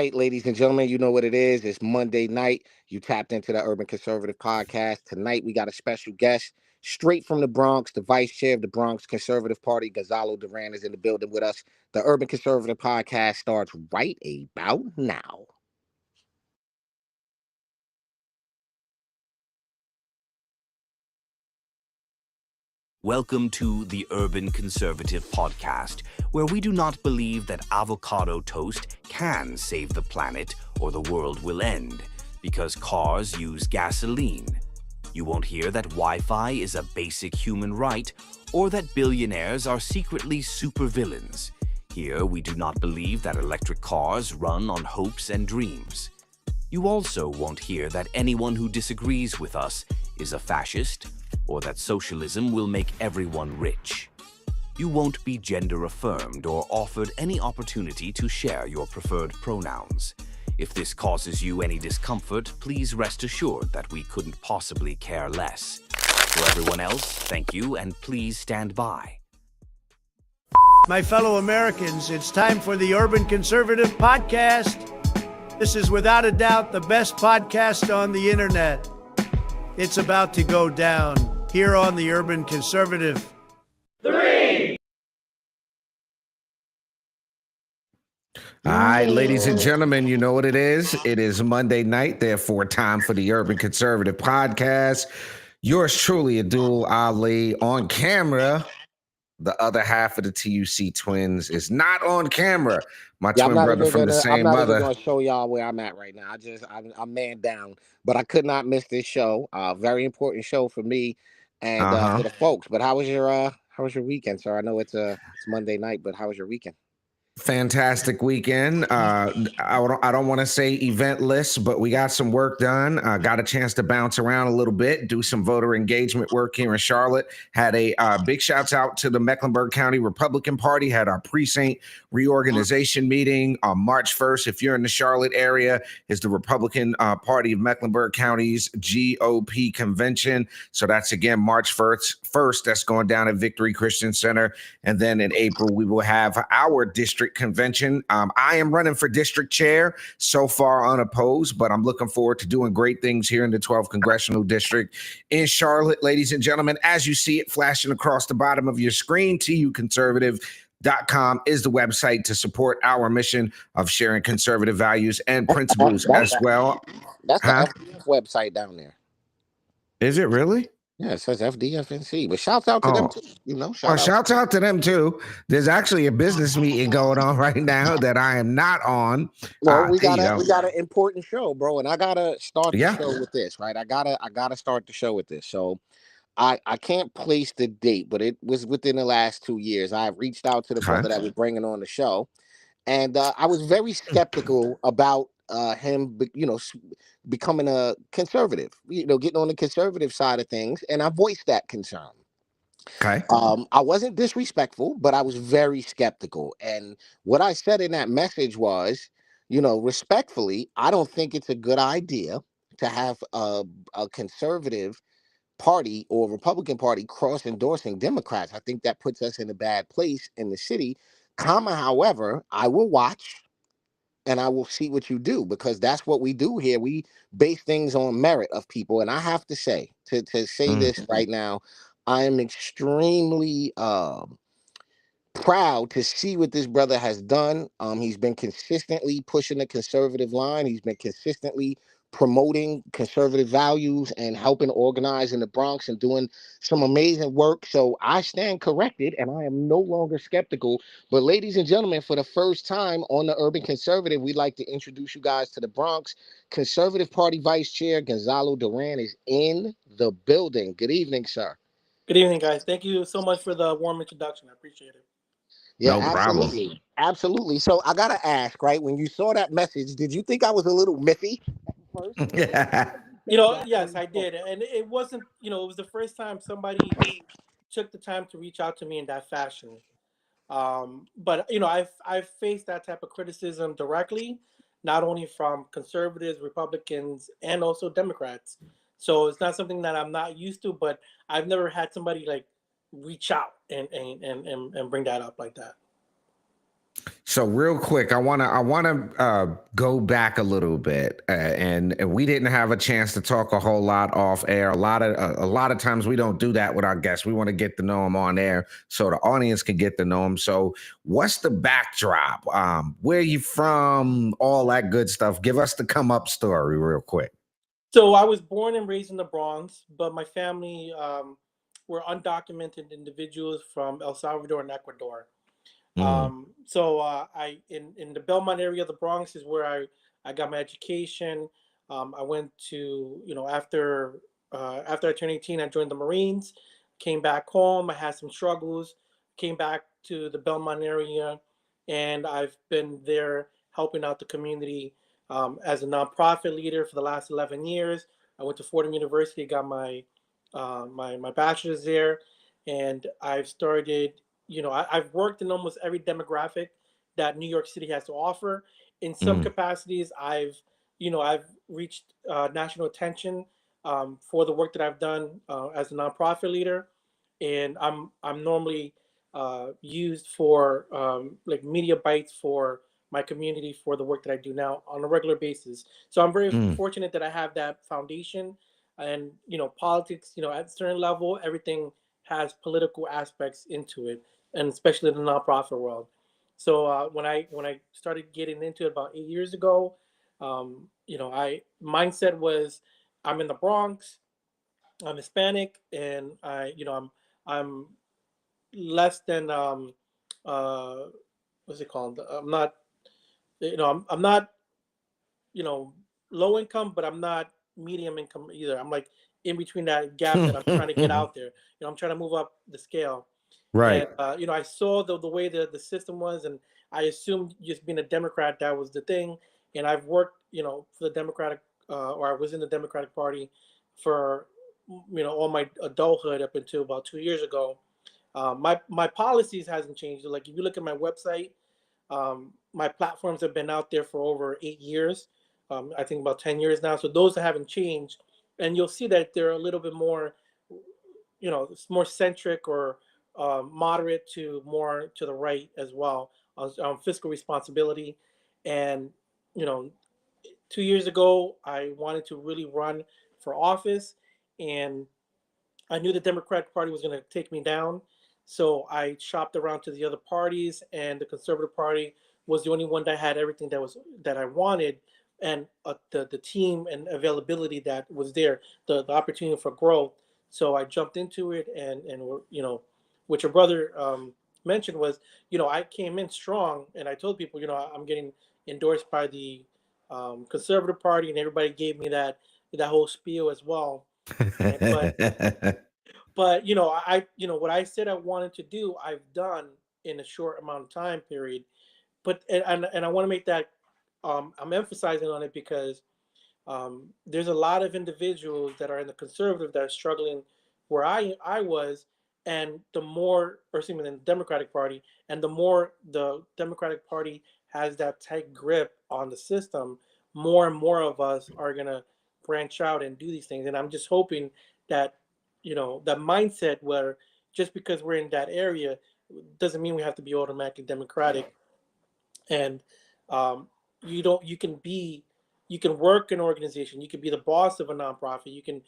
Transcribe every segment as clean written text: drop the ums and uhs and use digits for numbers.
Right, ladies and gentlemen, you know what it is. It's Monday night. You tapped into the Urban Conservative Podcast. Tonight, we got a special guest straight from the Bronx. The vice chair of the Bronx Conservative Party, Gonzalo Duran, is in the building with us. The Urban Conservative Podcast starts right about now. Welcome to the Urban Conservative Podcast, where we do not believe that avocado toast can save the planet or the world will end, because cars use gasoline. You won't hear that Wi-Fi is a basic human right, or that billionaires are secretly supervillains. Here, we do not believe that electric cars run on hopes and dreams. You also won't hear that anyone who disagrees with us is a fascist, or that socialism will make everyone rich. You won't be gender affirmed or offered any opportunity to share your preferred pronouns. If this causes you any discomfort, please rest assured that we couldn't possibly care less. For everyone else, thank you, and please stand by. My fellow Americans, it's time for the Urban Conservative Podcast. This is without a doubt the best podcast on the internet. It's about to go down here on the Urban Conservative. 3. All right, ladies and gentlemen, you know what it is. It is Monday night, therefore time for the Urban Conservative Podcast. Yours truly, Abdul Ali, on camera. The other half of the TUC twins is not on camera. My twin brother from the same mother. I'm not even going to show y'all where I'm at right now. I'm man down, but I could not miss this show. Very important show for me and for the folks. But how was your weekend, sir? I know it's Monday night, but how was your weekend? Fantastic weekend. I don't want to say eventless, but we got some work done. Got a chance to bounce around a little bit, do some voter engagement work here in Charlotte. Had a big shouts out to the Mecklenburg County Republican Party. Had our precinct reorganization meeting on March 1st. If you're in the Charlotte area, is the Republican Party of Mecklenburg County's GOP convention. So that's again March 1st. That's going down at Victory Christian Center. And then in April, we will have our district convention. I am running for district chair, so far unopposed, but I'm looking forward to doing great things here in the 12th Congressional District in Charlotte. Ladies and gentlemen, as you see it flashing across the bottom of your screen, tuconservative.com is the website to support our mission of sharing conservative values and principles as well. That's the FDF website down there. Is it really? Yeah, it says FDFNC, but shouts out to them too. Shouts out to them too. There's actually a business meeting going on right now that I am not on. Well, we got an important show, bro, and I gotta start the show with this, right? I gotta start the show with this. So I can't place the date, but it was within the last 2 years. I reached out to the brother that was bringing on the show, and I was very skeptical about him, becoming a conservative, getting on the conservative side of things, and I voiced that concern. Okay. I wasn't disrespectful, but I was very skeptical. And what I said in that message was, respectfully, I don't think it's a good idea to have a conservative party or Republican Party cross-endorsing Democrats. I think that puts us in a bad place in the city. However, I will watch and I will see what you do, because that's what we do here. We base things on merit of people. And I have to say, to say this right now, I am extremely proud to see what this brother has done. He's been consistently pushing the conservative line. He's been consistently promoting conservative values and helping organize in the Bronx and doing some amazing work. So I stand corrected and I am no longer skeptical. But ladies and gentlemen, for the first time on the Urban Conservative, we'd like to introduce you guys to the Bronx Conservative Party Vice Chair. Gonzalo Duran is in the building. Good evening, sir. Good evening, guys. Thank you so much for the warm introduction. I appreciate it. Yeah, No absolutely. problem. Absolutely. So I gotta ask, right? When you saw that message, did you think I was a little miffy first? Yeah. Yes, I did. And it wasn't, it was the first time somebody took the time to reach out to me in that fashion. But I've faced that type of criticism directly, not only from conservatives, Republicans, and also Democrats. So it's not something that I'm not used to, but I've never had somebody like reach out and bring that up like that. So real quick, I wanna go back a little bit, and we didn't have a chance to talk a whole lot off air. A lot of times we don't do that with our guests. We want to get to know them on air so the audience can get to know them. So what's the backdrop? Where you from? All that good stuff. Give us the come up story real quick. So I was born and raised in the Bronx, but my family were undocumented individuals from El Salvador and Ecuador. Mm, I in the Belmont area of the Bronx is where I got my education. I went to, after I turned 18, I joined the Marines. Came back home. I had some struggles. Came back to the Belmont area, and I've been there helping out the community as a nonprofit leader for the last 11 years. I went to Fordham University, got my bachelor's there, and I've started. I've worked in almost every demographic that New York City has to offer. In some mm, capacities, I've reached national attention for the work that I've done as a nonprofit leader, and I'm normally used for like media bites for my community for the work that I do now on a regular basis. So I'm very mm, fortunate that I have that foundation, and politics. At a certain level, everything has political aspects into it, and especially in the nonprofit world. So when I started getting into it about 8 years ago, I mindset was I'm in the Bronx, I'm Hispanic, and I'm less than uh what's it called? I'm not I'm not you know low income, but I'm not medium income either. I'm like in between that gap that I'm trying to get mm. out there. I'm trying to move up the scale. And Right. I saw the way the system was, and I assumed just being a Democrat that was the thing. And I've worked, for the Democratic, or I was in the Democratic Party for, all my adulthood up until about 2 years ago. My policies hasn't changed. Like if you look at my website, my platforms have been out there for over 8 years. I think about 10 years now. So those haven't changed, and you'll see that they're a little bit more, it's more centric or moderate to more to the right as well on fiscal responsibility. And you know, 2 years ago, I wanted to really run for office, and I knew the Democratic Party was going to take me down. So I shopped around to the other parties, and the Conservative Party was the only one that had everything that I wanted, and the team and availability that was there, the opportunity for growth. So I jumped into it, and what your brother mentioned was, I came in strong, and I told people, I'm getting endorsed by the Conservative Party, and everybody gave me that whole spiel as well. And, but what I said I wanted to do, I've done in a short amount of time period. But and I want to make that I'm emphasizing on it because there's a lot of individuals that are in the conservative that are struggling where I was, and the more, or excuse me, in the Democratic Party, and the more the Democratic Party has that tight grip on the system, more and more of us are gonna branch out and do these things. And I'm just hoping that that mindset where just because we're in that area doesn't mean we have to be automatically Democratic. And um, you can work an organization, you can be the boss of a nonprofit, you can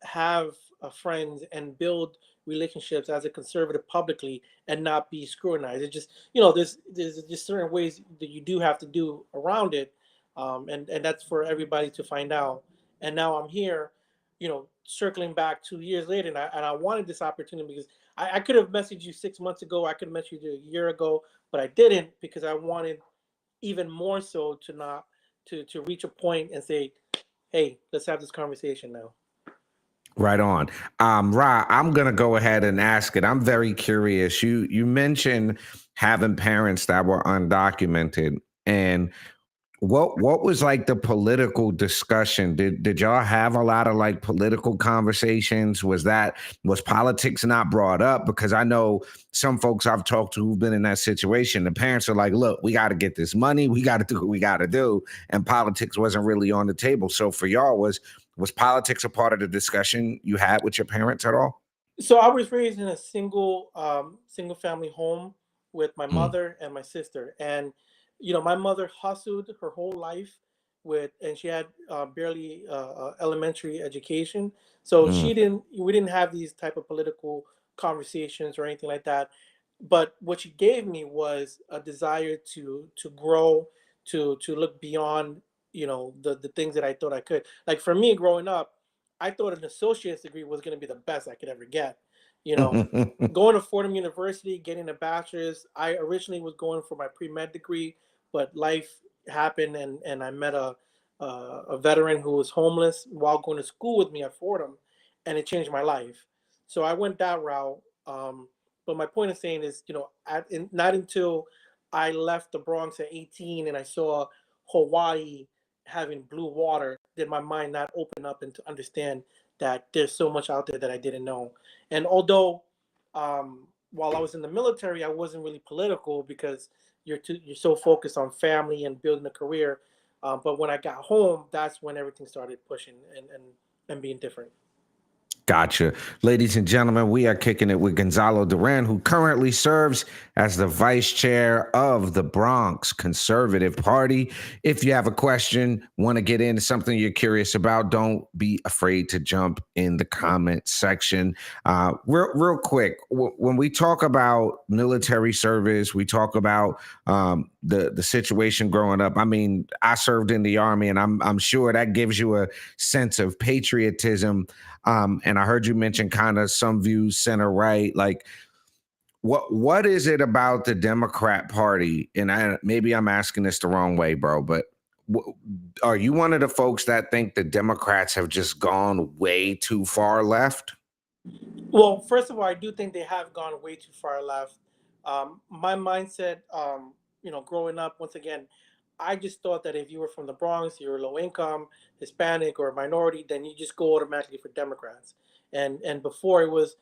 have friends and build relationships as a conservative publicly and not be scrutinized. It just there's just certain ways that you do have to do around it, and that's for everybody to find out. And now I'm here, circling back 2 years later, and I wanted this opportunity because I could have messaged you 6 months ago, I could have messaged you a year ago, but I didn't because I wanted even more so to not to reach a point and say, "Hey, let's have this conversation now." Right on. Ra, I'm gonna go ahead and ask it. I'm very curious. You mentioned having parents that were undocumented, and what was like the political discussion? Did y'all have a lot of like political conversations? Was politics not brought up? Because I know some folks I've talked to who've been in that situation. The parents are like, "Look, we got to get this money. We got to do what we got to do," and politics wasn't really on the table. So for y'all, was politics a part of the discussion you had with your parents at all? So I was raised in a single family home with my Mm, mother and my sister. And my mother hustled her whole life and she had barely elementary education, so mm, we didn't have these type of political conversations or anything like that. But what she gave me was a desire to grow, to look beyond the things that I thought I could. Like for me growing up, I thought an associate's degree was going to be the best I could ever get. You know, going to Fordham University, getting a bachelor's. I originally was going for my pre-med degree, but life happened, and I met a veteran who was homeless while going to school with me at Fordham, and it changed my life. So I went that route. But my point of saying is, not until I left the Bronx at 18 and I saw Hawaii having blue water did my mind not open up and to understand that there's so much out there that I didn't know. And although while I was in the military, I wasn't really political because you're so focused on family and building a career. But when I got home, that's when everything started pushing and being different. Gotcha. Ladies and gentlemen, we are kicking it with Gonzalo Duran, who currently serves as the vice chair of the Bronx Conservative Party. If you have a question, want to get into something you're curious about, don't be afraid to jump in the comment section. Real quick, when we talk about military service, we talk about the situation growing up. I mean, I served in the Army, and I'm sure that gives you a sense of patriotism. And I heard you mention kind of some views center right. Like, what is it about the Democrat Party? And maybe I'm asking this the wrong way, bro, but are you one of the folks that think the Democrats have just gone way too far left? Well, first of all, I do think they have gone way too far left. My mindset, growing up, once again, I just thought that if you were from the Bronx, you were low income, Hispanic, or a minority, then you just go automatically for Democrats. And before it was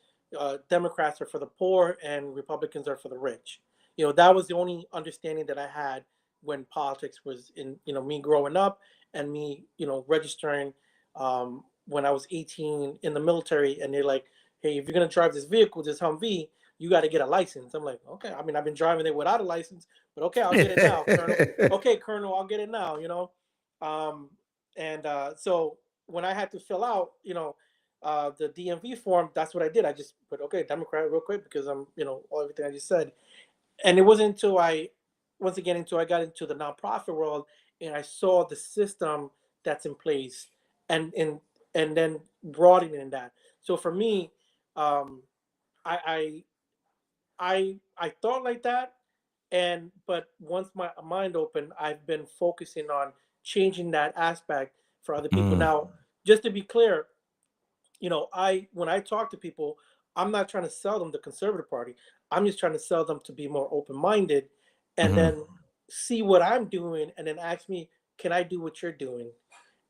Democrats are for the poor and Republicans are for the rich. That was the only understanding that I had when politics was in, me growing up and me, registering when I was 18 in the military. And they're like, hey, if you're gonna drive this vehicle, this Humvee, you got to get a license. I'm like, okay. I mean, I've been driving it without a license, but okay, I'll get it now, Colonel. Okay, Colonel, I'll get it now. Um, and so when I had to fill out, the DMV form, that's what I did. I just put okay, Democrat, real quick because I'm, everything I just said. And it wasn't until until I got into the nonprofit world and I saw the system that's in place, and and and then broadening that. So for me, um, I I thought like that, but once my mind opened, I've been focusing on changing that aspect for other people. Mm, Now, just to be clear, I when I talk to people, I'm not trying to sell them the conservative party. I'm just trying to sell them to be more open-minded and mhm, then see what I'm doing and then ask me, can I do what you're doing?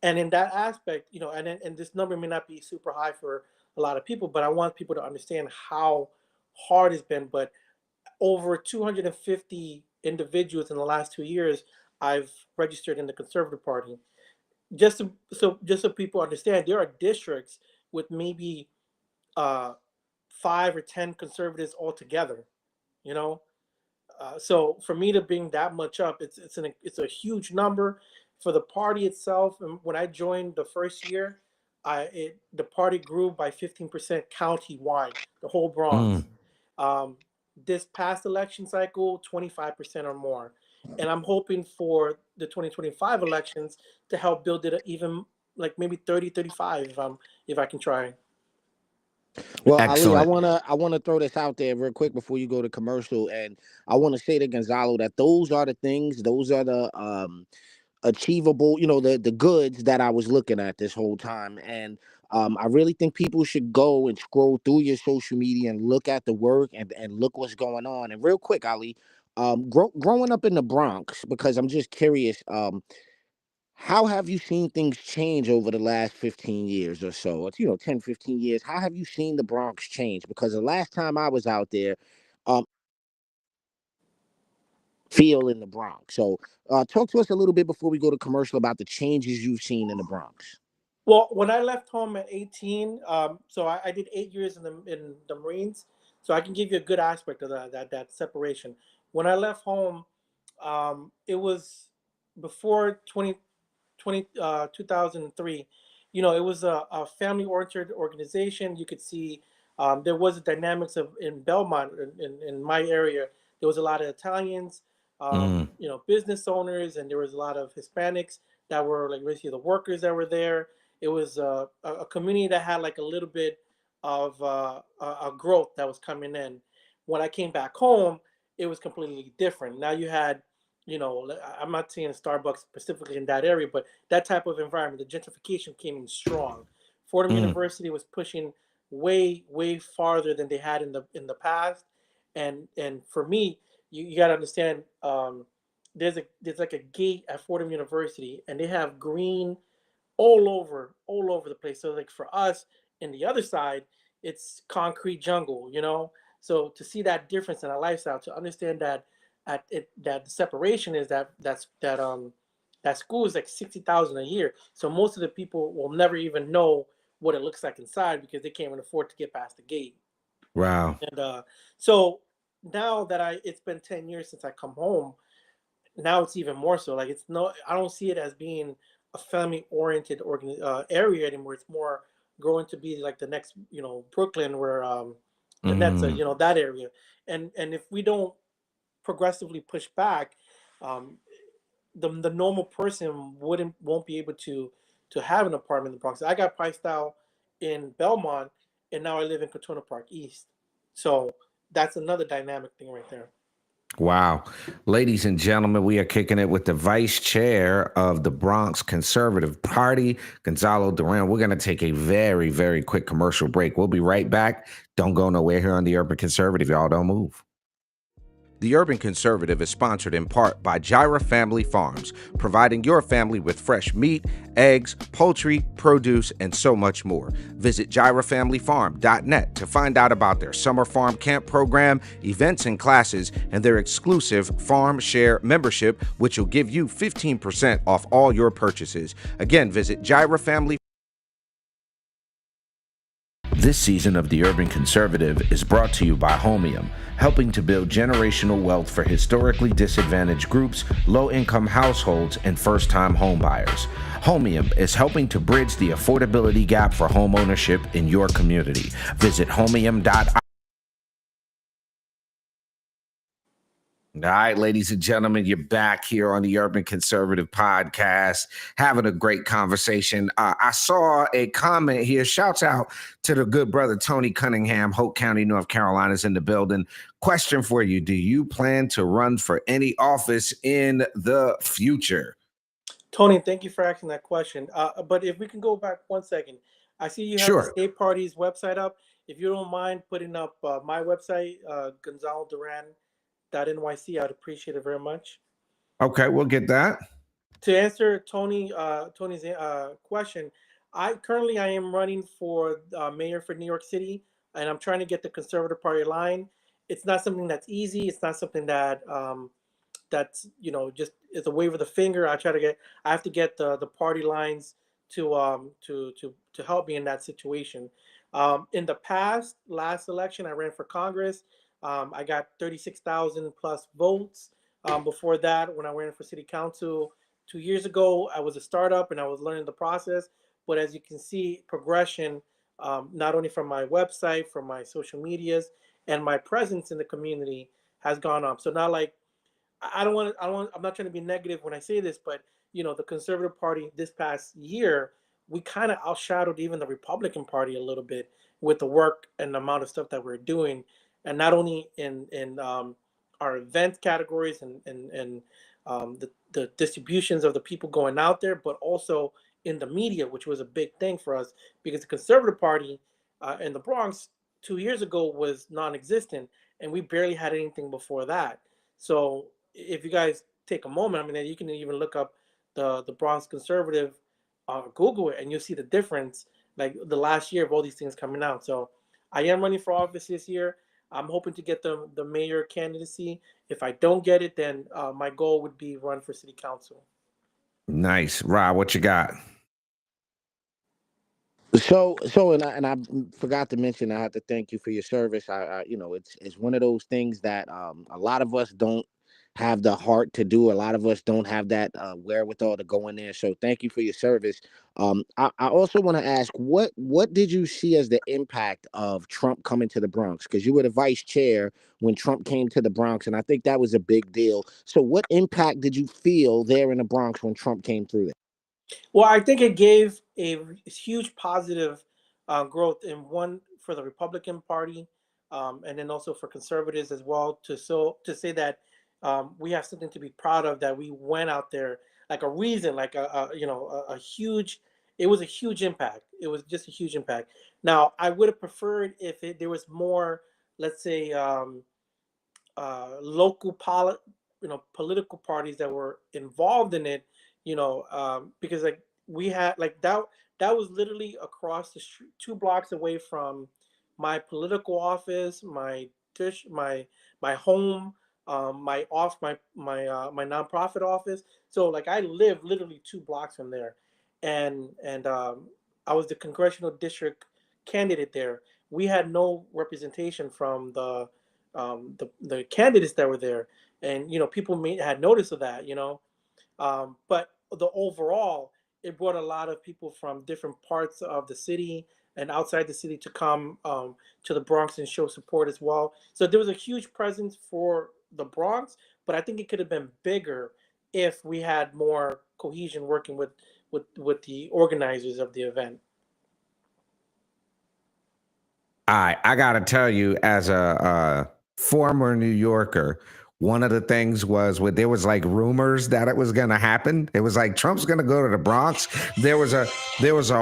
And in that aspect, and this number may not be super high for a lot of people, but I want people to understand how hard it's been. But over 250 individuals in the last 2 years, I've registered in the Conservative Party. Just so people understand, there are districts with maybe uh, 5 or 10 conservatives altogether. You know, so for me to bring that much up, it's a huge number for the party itself. And when I joined the first year, the party grew by 15% county-wide, the whole mm. Bronx. Um, this past election cycle, 25% or more, and I'm hoping for the 2025 elections to help build it even like maybe 30, 35 if I can try. Well, Ali, I Excellent. wanna I wanna throw this out there real quick before you go to commercial, and I want to say to Gonzalo that those are the things, those are the achievable, the goods that I was looking at this whole time. And I really think people should go and scroll through your social media and look at the work and look what's going on. And real quick, Ali, growing up in the Bronx, because I'm just curious, how have you seen things change over the last 15 years or so? It's, 10, 15 years. How have you seen the Bronx change? Because the last time I was out there, um, feel in the Bronx. So talk to us a little bit before we go to commercial about the changes you've seen in the Bronx. Well, when I left home at 18, so I did 8 years in the Marines, so I can give you a good aspect of that separation. When I left home, it was before 2003. You know, it was a family oriented organization. You could see there was a dynamics of in Belmont, in my area. There was a lot of Italians, Mm, you know, business owners, and there was a lot of Hispanics that were like basically the workers that were there. It was a community that had like a little bit of a growth that was coming in. When I came back home, it was completely different. Now you had, you know, I'm not saying Starbucks specifically in that area, but that type of environment, the gentrification came in strong. Fordham mm, University was pushing way farther than they had in the past, and for me, you got to understand, there's like a gate at Fordham University, and they have green all over the place. So like for us in the other side, it's concrete jungle, you know. So to see that difference in our lifestyle, to understand that that the separation is that school is like 60,000 a year. So most of the people will never even know what it looks like inside because they can't even afford to get past the gate. wow. And so now that it's been 10 years since I come home, now it's even more so. Like it's no, I don't see it as being a family oriented area anymore. It's more growing to be like the next, you know, Brooklyn, where the Nets are, Mm, you know, that area. And if we don't progressively push back, um, the normal person won't be able to have an apartment in the Bronx. I got priced out in Belmont, and now I live in Katona Park East. So that's another dynamic thing right there. wow. Ladies and gentlemen, we are kicking it with the vice chair of the Bronx Conservative Party, Gonzalo Duran. We're going to take a very quick commercial break. We'll be right back. Don't go nowhere here on the Urban Conservative. Y'all don't move. The Urban Conservative is sponsored in part by Gyra Family Farms, providing your family with fresh meat, eggs, poultry, produce, and so much more. Visit gyrafamilyfarm.net to find out about their summer farm camp program, events and classes, and their exclusive Farm Share membership, which will give you 15% off all your purchases. Again, visit Gyra Family. This season of The Urban Conservative is brought to you by Homium, helping to build generational wealth for historically disadvantaged groups, low-income households, and first-time homebuyers. Homium is helping to bridge the affordability gap for homeownership in your community. Visit homium.io. All right, ladies and gentlemen, you're back here on the Urban Conservative Podcast, having a great conversation. I saw a comment here. Shouts out to the good brother Tony Cunningham, Hope County, North Carolina's in the building. Question for you: do you plan to run for any office in the future? Tony, thank you for asking that question. But if we can go back 1 second, I see you have the Sure. state party's website up. If you don't mind putting up my website, GonzaloDuran.nyc, I'd appreciate it very much. Okay, we'll get that. To answer Tony's question, I am running for mayor for New York City, and I'm trying to get the Conservative Party line. It's not something that's easy. It's not something that's, you know, just it's a wave of the finger. I have to get the party lines to help me in that situation. In the past last election, I ran for Congress. I got 36,000 plus votes. Before that, when I ran for city council 2 years ago, I was a startup and I was learning the process. But as you can see, progression, not only from my website, from my social medias, and my presence in the community has gone up. So now, like, I'm not trying to be negative when I say this, but you know, the Conservative Party this past year, we kind of outshadowed even the Republican Party a little bit with the work and the amount of stuff that we're doing, and not only in our event categories and the distributions of the people going out there, but also in the media, which was a big thing for us because the Conservative Party in the Bronx 2 years ago was non-existent, and we barely had anything before that. So if you guys take a moment, I mean, you can even look up the Bronx Conservative, Google it, and you'll see the difference. Like the last year of all these things coming out. So I am running for office this year. I'm hoping to get the mayor candidacy. If I don't get it, then my goal would be run for city council. Nice. Rob, what you got? And I forgot to mention, I have to thank you for your service. You know, it's one of those things that a lot of us don't have the heart to do. A lot of us don't have that wherewithal to go in there. So thank you for your service. I also want to ask, what did you see as the impact of Trump coming to the Bronx? Because you were the vice chair when Trump came to the Bronx, and I think that was a big deal. So what impact did you feel there in the Bronx when Trump came through there? Well, I think it gave a huge positive growth in one for the Republican Party, and then also for conservatives as well. To say that we have something to be proud of, that we went out there, like a reason, like a huge. It was a huge impact. It was just a huge impact. Now, I would have preferred if there was more, let's say, local political parties that were involved in it, because like we had like that was literally across the street, 2 blocks away from my political office, my dish, my home, my nonprofit office. So like I live literally 2 blocks from there, and I was the congressional district candidate there. We had no representation from the candidates that were there, and people had notice of that, but the overall, it brought a lot of people from different parts of the city and outside the city to come to the Bronx and show support as well. So there was a huge presence for the Bronx, but I think it could have been bigger if we had more cohesion working with the organizers of the event. I gotta tell you, as a former New Yorker, one of the things was when there was like rumors that it was gonna happen. It was like Trump's gonna go to the Bronx. There was a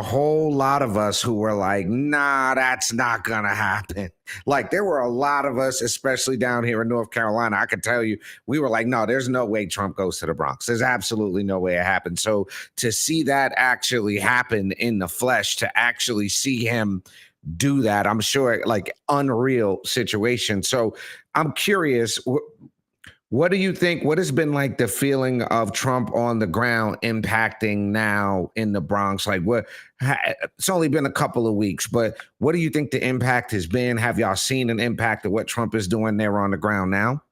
whole lot of us who were like, nah, that's not gonna happen. Like there were a lot of us, especially down here in North Carolina. I can tell you, we were like, no, there's no way Trump goes to the Bronx. There's absolutely no way it happens. So to see that actually happen in the flesh, to actually see him do that, I'm sure like unreal situation. So I'm curious, what do you think, what has been like the feeling of Trump on the ground impacting now in the Bronx? Like it's only been a couple of weeks, but what do you think the impact has been? Have y'all seen an impact of what Trump is doing there on the ground now?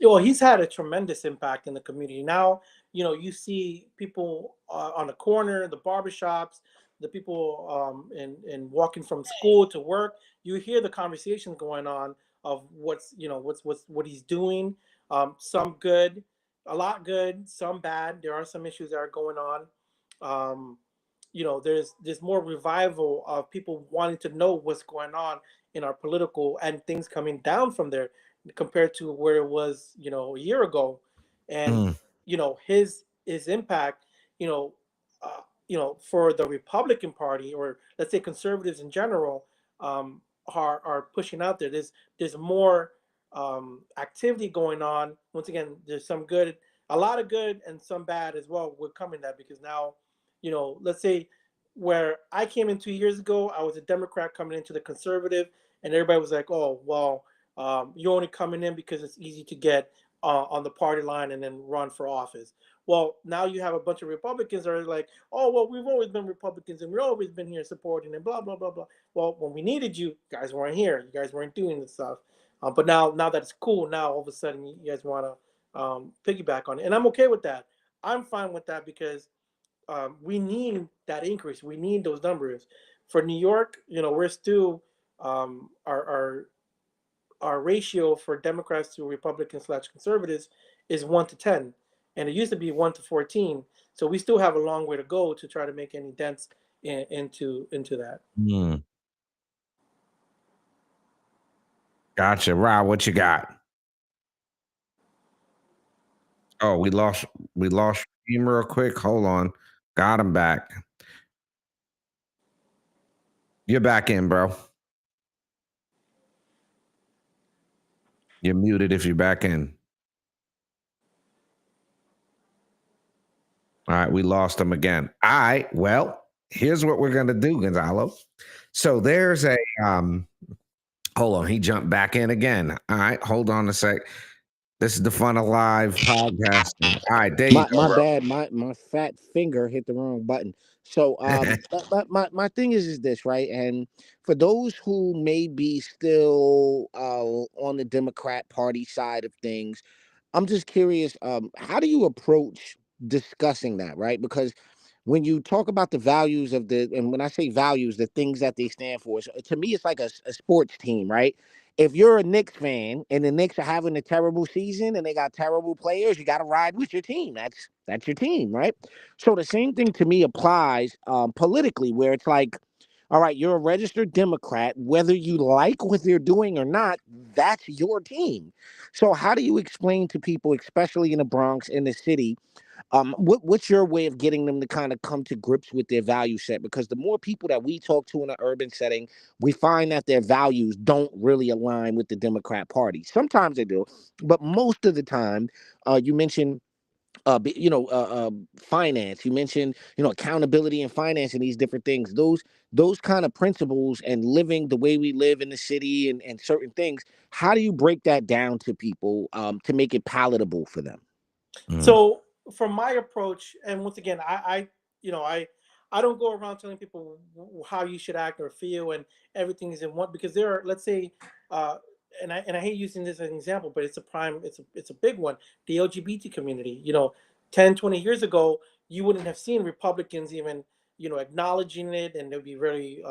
Well, he's had a tremendous impact in the community. Now, you see people on the corner, the barbershops, the people in walking from school to work. You hear the conversations going on of what he's doing. Some good, a lot good, some bad. There are some issues that are going on. Um, there's more revival of people wanting to know what's going on in our political and things coming down from there compared to where it was a year ago. And Mm. his impact, you know for the Republican Party, or let's say conservatives in general, are pushing out there. There's more activity going on. Once again, there's some good, a lot of good, and some bad as well would come in that, because now, let's say where I came in 2 years ago, I was a Democrat coming into the conservative, and everybody was like, "Oh, well, you're only coming in because it's easy to get on the party line and then run for office." Well, now you have a bunch of Republicans that are like, "Oh, well, we've always been Republicans and we've always been here supporting and blah blah blah blah." Well, when we needed you, guys weren't here. You guys weren't doing this stuff. But now that it's cool, now all of a sudden you guys want to piggyback on it, and I'm okay with that. I'm fine with that because we need that increase. We need those numbers for New York. We're still our ratio for Democrats to Republicans / conservatives is 1 to 10, and it used to be 1 to 14. So we still have a long way to go to try to make any dents into that. Mm. Gotcha. Rob, what you got? Oh, we lost him real quick. Hold on. Got him back. You're back in, bro. You're muted if you're back in. All right, we lost him again. All right, well, here's what we're gonna do, Gonzalo. So there's a hold on, he jumped back in again. All right, hold on a sec. This is the fun of live podcasting. All right, there you go, My bro. bad. My fat finger hit the wrong button. So my thing is this, right? And for those who may be still on the Democrat Party side of things, I'm just curious, how do you approach discussing that, right? Because when you talk about the values of and when I say values, the things that they stand for, to me, it's like a sports team, right? If you're a Knicks fan and the Knicks are having a terrible season and they got terrible players, you got to ride with your team. That's your team, right? So the same thing to me applies politically, where it's like, all right, you're a registered Democrat, whether you like what they're doing or not, that's your team. So how do you explain to people, especially in the Bronx, in the city, what's your way of getting them to kind of come to grips with their value set? Because the more people that we talk to in an urban setting, we find that their values don't really align with the Democrat Party. Sometimes they do, but most of the time, you mentioned finance. You mentioned, accountability and finance and these different things. Those kind of principles and living the way we live in the city and certain things. How do you break that down to people to make it palatable for them? Mm, So from my approach, and once again, you know, I don't go around telling people how you should act or feel, and everything is in one, because there are, let's say, uh, and I hate using this as an example, but it's a big one. The LGBT community, 10, 20 years ago, you wouldn't have seen Republicans even, acknowledging it, and they'd be very,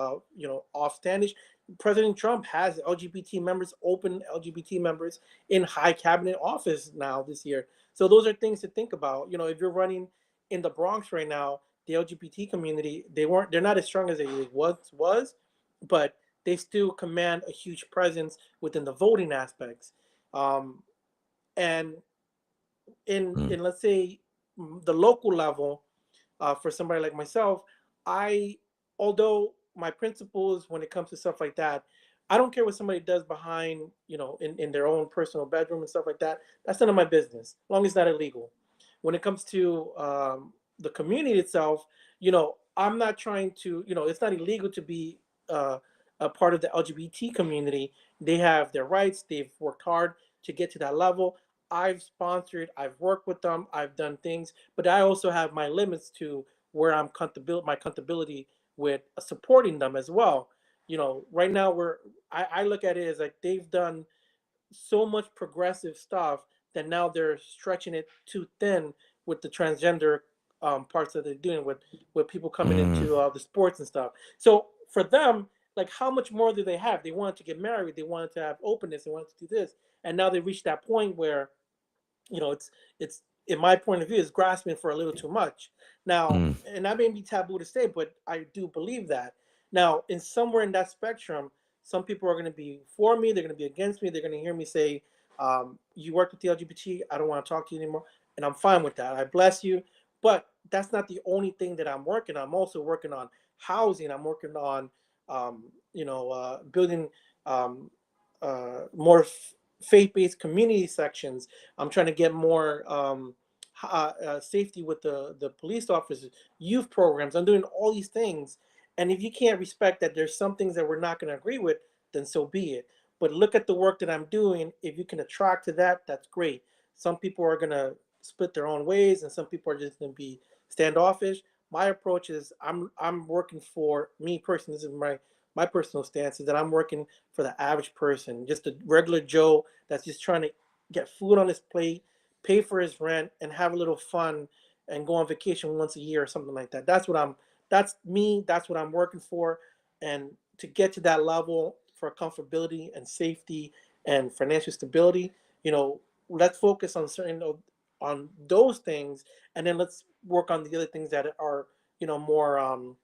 offstandish. President Trump has LGBT members, open LGBT members in high cabinet office now this year. So those are things to think about. If you're running in the Bronx right now, the LGBT community, they're not as strong as they once was, but they still command a huge presence within the voting aspects. Um, and mm, in let's say the local level, for somebody like myself, I although my principles when it comes to stuff like that, I don't care what somebody does behind, in their own personal bedroom and stuff like that. That's none of my business, as long as it's not illegal. When it comes to the community itself, I'm not trying to, it's not illegal to be a part of the LGBT community. They have their rights. They've worked hard to get to that level. I've sponsored, I've worked with them, I've done things, but I also have my limits to where my comfortability with supporting them as well. Right now I look at it as like they've done so much progressive stuff that now they're stretching it too thin with the transgender parts that they're doing with people coming mm, into the sports and stuff. So for them, like how much more do they have? They wanted to get married, they wanted to have openness, they wanted to do this, and now they reached that point where it's in my point of view is grasping for a little too much now, mm, and that may be taboo to say, but I do believe that. Now, in somewhere in that spectrum, some people are going to be for me, they're going to be against me, they're going to hear me say, you work with the LGBT, I don't want to talk to you anymore, and I'm fine with that. I bless you, but that's not the only thing that I'm working on. I'm also working on housing. I'm working on building um, more faith-based community sections. I'm trying to get more safety with the police officers, youth programs. I'm doing all these things, and if you can't respect that, there's some things that we're not going to agree with, then so be it. But look at the work that I'm doing. If you can attract to that, that's great. Some people are going to split their own ways, and some people are just going to be standoffish. My approach is I'm working for me personally. This is my personal stance is that I'm working for the average person, just a regular Joe that's just trying to get food on his plate, pay for his rent, and have a little fun and go on vacation once a year or something like that. That's me. That's what I'm working for. And to get to that level for comfortability and safety and financial stability, let's focus on certain on those things, and then let's work on the other things that are more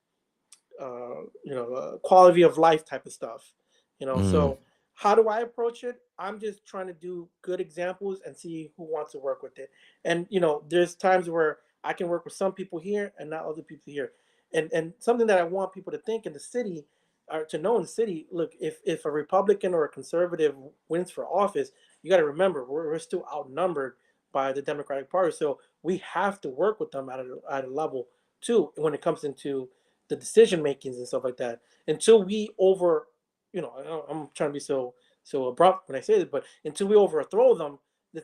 quality of life type of stuff. mm, So how do I approach it? I'm just trying to do good examples and see who wants to work with it. And there's times where I can work with some people here and not other people here. And something that I want people to think in the city, or to know in the city, look, if a Republican or a conservative wins for office, you got to remember we're still outnumbered by the Democratic Party. So we have to work with them at a level too when it comes into the decision makings and stuff like that. Until we I'm trying to be so abrupt when I say this, but until we overthrow them,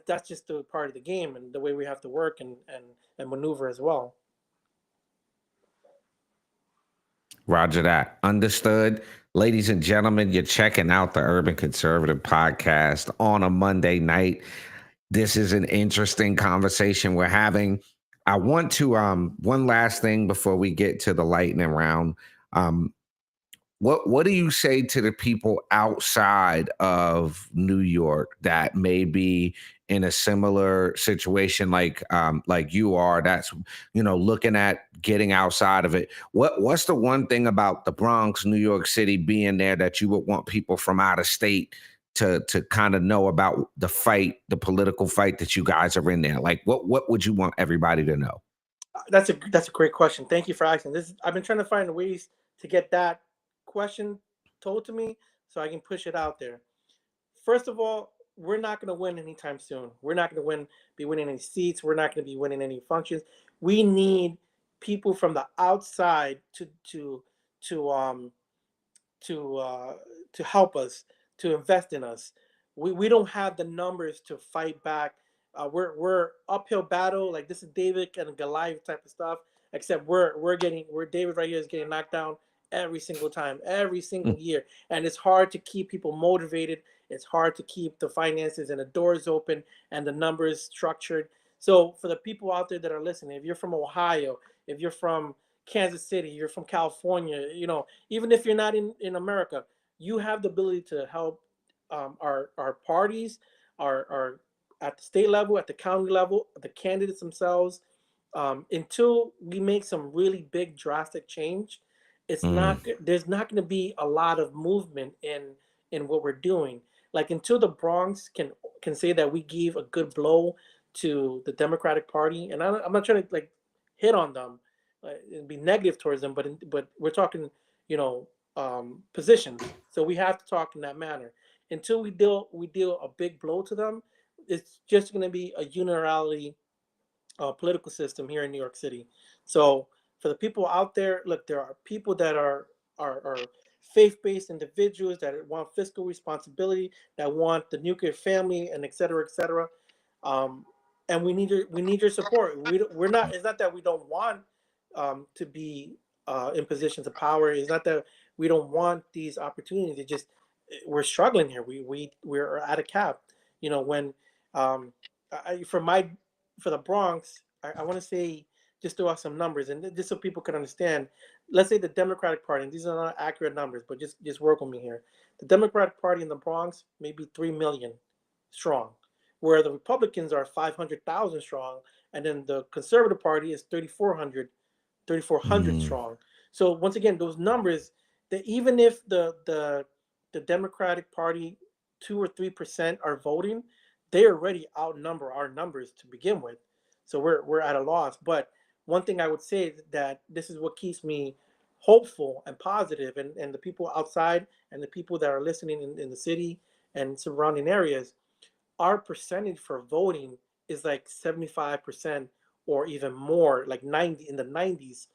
that's just the part of the game and the way we have to work and maneuver as well. Roger that. Understood. Ladies and gentlemen, you're checking out the Urban Conservative Podcast on a Monday night. This is an interesting conversation we're having. I want to one last thing before we get to the lightning round. Um, what do you say to the people outside of New York that may be in a similar situation like you are? That's looking at getting outside of it. What's the one thing about the Bronx, New York City being there that you would want people from out of state to kind of know about the fight, the political fight that you guys are in there? Like what would you want everybody to know? That's a great question. Thank you for asking. I've been trying to find ways to get that question told to me so I can push it out there. First of all, we're not going to win anytime soon. We're not going to be winning any seats. We're not going to be winning any functions. We need people from the outside to to uh, to help us, to invest in us. We don't have the numbers to fight back. We're uphill battle, like this is David and Goliath type of stuff. Except we're David right here is getting knocked down every single time, every single year, and it's hard to keep people motivated. It's hard to keep the finances and the doors open and the numbers structured. So for the people out there that are listening, if you're from Ohio, if you're from Kansas City, you're from California, even if you're not in America, you have the ability to help our parties, our at the state level, at the county level, the candidates themselves. Until we make some really big drastic change, it's Mm, not there's not going to be a lot of movement in what we're doing. Like until the Bronx can say that we gave a good blow to the Democratic Party, and I'm not trying to like hit on them, and be negative towards them, but we're talking, positions. So we have to talk in that manner. Until we deal a big blow to them, it's just going to be a unilaterally political system here in New York City. So for the people out there, look, there are people that are faith-based individuals that want fiscal responsibility, that want the nuclear family, and et cetera, et cetera. Um, and we need your support. We're not. It's not that we don't want to be in positions of power. It's not that we don't want these opportunities. It just we're struggling here. We're at a cap. When um, for the Bronx, I want to say just throw out some numbers and just so people can understand. Let's say the Democratic Party, and these are not accurate numbers, but just work with me here. The Democratic Party in the Bronx may be 3 million strong, where the Republicans are 500,000 strong, and then the Conservative Party is 3,400 mm, strong. So once again, those numbers, that even if the Democratic Party 2 or 3% are voting, they already outnumber our numbers to begin with. So we're at a loss. But one thing I would say is that this is what keeps me hopeful and positive, and the people outside and the people that are listening in the city and surrounding areas, our percentage for voting is like 75% or even more, like 90 in the 90s,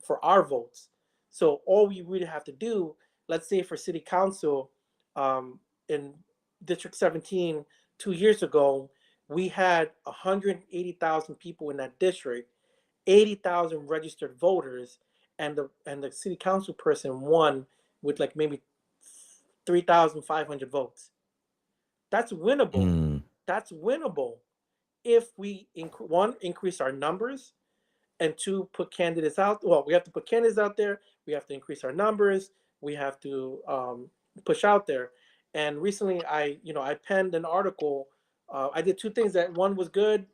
for our votes. So all we really have to do, let's say for city council, in District 17 2 years ago, we had 180,000 people in that district, 80,000 registered voters, and the city council person won with like maybe 3,500 votes. That's winnable. mm, That's winnable if we one, increase our numbers, and two, put candidates out. Well, we have to put candidates out there. We have to increase our numbers. We have to push out there. And recently, I penned an article. I did two things. That one was good,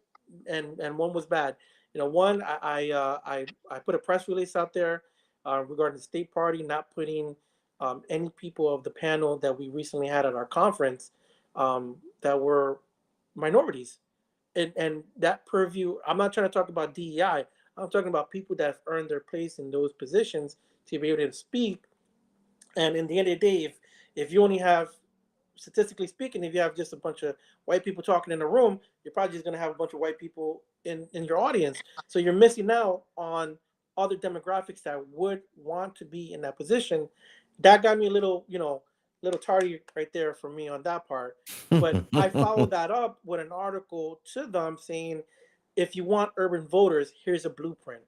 and one was bad. One, I put a press release out there regarding the state party not putting any people of the panel that we recently had at our conference that were minorities, and that purview. I'm not trying to talk about DEI. I'm talking about people that have earned their place in those positions to be able to speak. And in the end of the day, if you only have, statistically speaking, if you have just a bunch of white people talking in a room, you're probably just going to have a bunch of white people in your audience. So you're missing out on other demographics that would want to be in that position. That got me a little tardy right there for me on that part. But I followed that up with an article to them saying, if you want urban voters, here's a blueprint.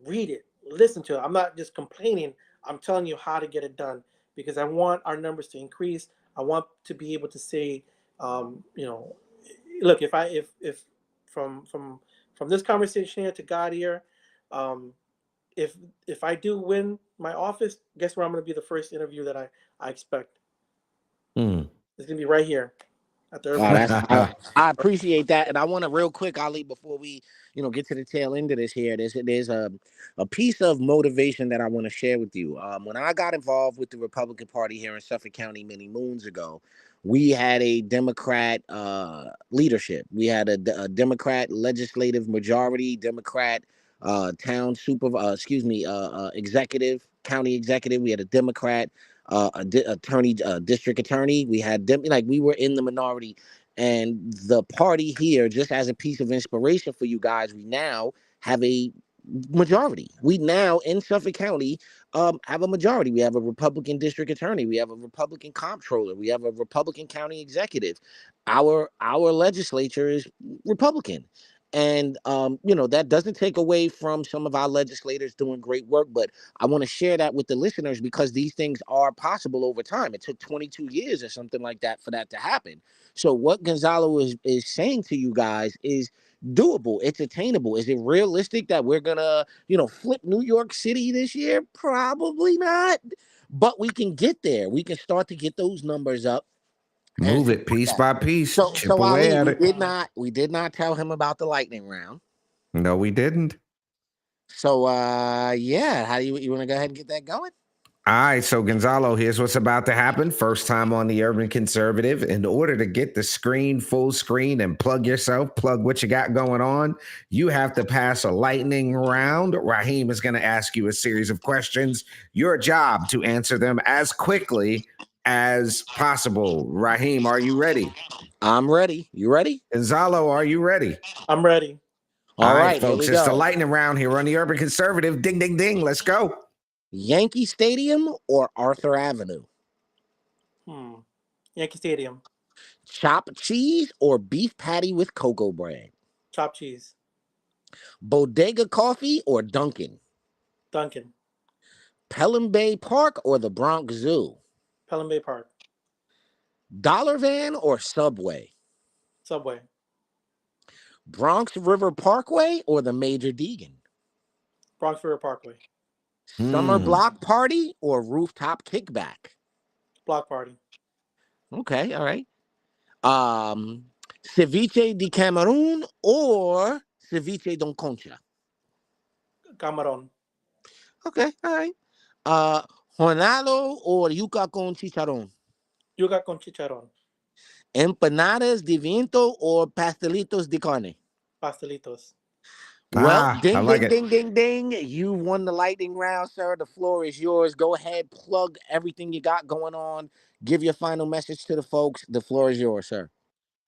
Read it, listen to it. I'm not just complaining. I'm telling you how to get it done, because I want our numbers to increase. I want to be able to say, um, you know, look, if from this conversation here to God here, um, if I do win my office, guess where I'm going to be the first interview that I expect. Hmm. It's going to be right here at the Urban Wow, that's Conservative. I appreciate that, and I want to real quick, Ali, before we get to the tail end of this here. There's a piece of motivation that I want to share with you. When I got involved with the Republican Party here in Suffolk County many moons ago, we had a Democrat leadership. We had a Democrat legislative majority, Democrat town executive, county executive. We had a Democrat attorney, district attorney. We had them, like, we were in the minority, and the party here, just as a piece of inspiration for you guys, we now have a majority. We now in Suffolk County have a majority. We have a Republican district attorney. We have a Republican comptroller. We have a Republican county executive. Our legislature is Republican. And that doesn't take away from some of our legislators doing great work, but I want to share that with the listeners because these things are possible over time. It took 22 years or something like that for that to happen. So what Gonzalo is saying to you guys is doable. It's attainable. Is it realistic that we're gonna, flip New York City this year? Probably not. But we can get there. We can start to get those numbers up and Move it support piece that. by piece, So chip away Ali, at we it. did not tell him about the lightning round. No, we didn't. So yeah, how do you want to go ahead and get that going? All right, so Gonzalo, here's what's about to happen. First time on the Urban Conservative. In order to get the screen full screen and plug yourself, plug what you got going on, you have to pass a lightning round. Raheem is going to ask you a series of questions. Your job to answer them as quickly as possible. Raheem, are you ready? I'm ready. You ready? Gonzalo, are you ready? I'm ready. All All right, right, here folks, we it's the go. lightning round here on the Urban Conservative. Ding, ding, ding. Let's go. Yankee Stadium or Arthur Avenue? Hmm. Yankee Stadium. Chopped cheese or beef patty with cocoa bread? Chopped cheese. Bodega coffee or Dunkin'? Dunkin'. Pelham Bay Park or the Bronx Zoo? Pelham Bay Park. Dollar Van or Subway? Subway. Bronx River Parkway or the Major Deegan? Bronx River Parkway. Summer Hmm. block party or rooftop kickback? Block party. Okay, all right. Ceviche de Cameroon or ceviche don concha? Camarón. Okay, all right. Uh, Hornado or yuca con chicharrón? Yuca con chicharrón. Empanadas de viento or pastelitos de carne? Pastelitos. Well, I ding, like ding, it. ding, ding, ding. You won the lightning round, sir. The floor is yours. Go ahead, plug everything you got going on. Give your final message to the folks. The floor is yours, sir.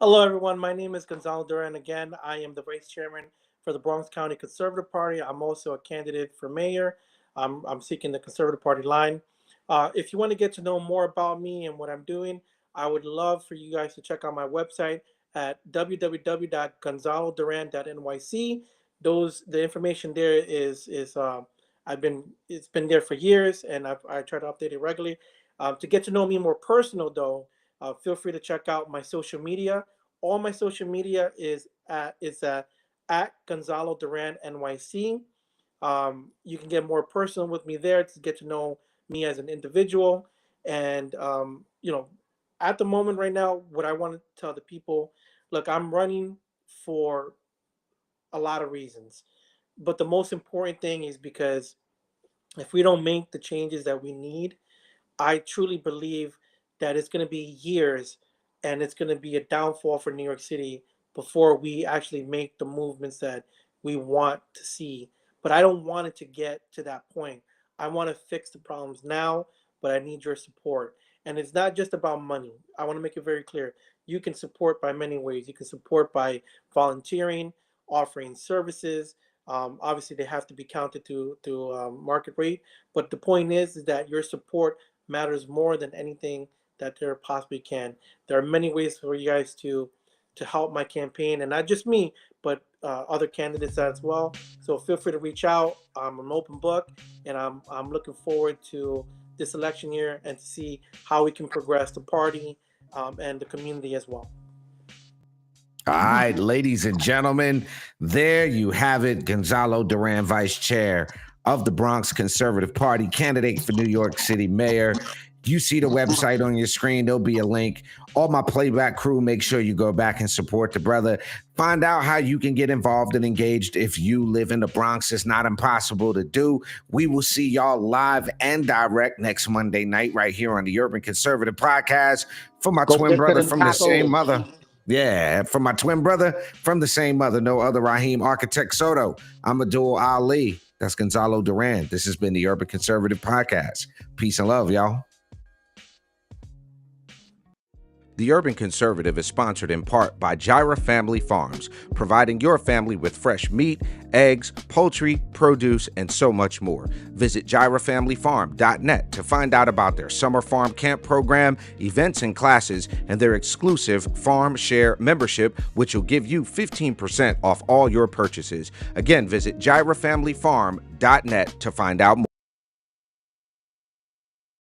Hello, everyone. My name is Gonzalo Duran. Again, I am the vice chairman for the Bronx County Conservative Party. I'm also a candidate for mayor. I'm seeking the Conservative Party line. If you want to get to know more about me and what I'm doing, I would love for you guys to check out my website at www.gonzaloduran.nyc. The information there is it's been there for years, and I try to update it regularly. To get to know me more personal, though, feel free to check out my social media. All my social media is at Gonzalo Duran NYC. You can get more personal with me there to get to know me as an individual. And at the moment right now, what I want to tell the people, look, I'm running for a lot of reasons, but the most important thing is because if we don't make the changes that we need, I truly believe that it's going to be years and it's going to be a downfall for New York City before we actually make the movements that we want to see. But I don't want it to get to that point. I want to fix the problems now, but I need your support. And it's not just about money. I want to make it very clear. You can support by many ways. You can support by volunteering, offering services. Obviously, they have to be counted to market rate. But the point is that your support matters more than anything that there possibly can. There are many ways for you guys to help my campaign, and not just me, but other candidates as well. So feel free to reach out. I'm an open book, and I'm looking forward to this election year and to see how we can progress the party and the community as well. All right, ladies and gentlemen, there you have it. Gonzalo Duran, Vice Chair of the Bronx Conservative Party, candidate for New York City Mayor. You see the website on your screen. There'll be a link. All my playback crew, make sure you go back and support the brother. Find out how you can get involved and engaged if you live in the Bronx. It's not impossible to do. We will see y'all live and direct next Monday night right here on the Urban Conservative Podcast. For my twin brother from the same mother. Yeah, from my twin brother from the same mother, no other Raheem Architect Soto. I'm Abdul Ali. That's Gonzalo Duran. This has been the Urban Conservative Podcast. Peace and love, y'all. The Urban Conservative is sponsored in part by Gyra Family Farms, providing your family with fresh meat, eggs, poultry, produce, and so much more. Visit gyrafamilyfarm.net to find out about their summer farm camp program, events and classes, and their exclusive Farm Share membership, which will give you 15% off all your purchases. Again, visit gyrafamilyfarm.net to find out more.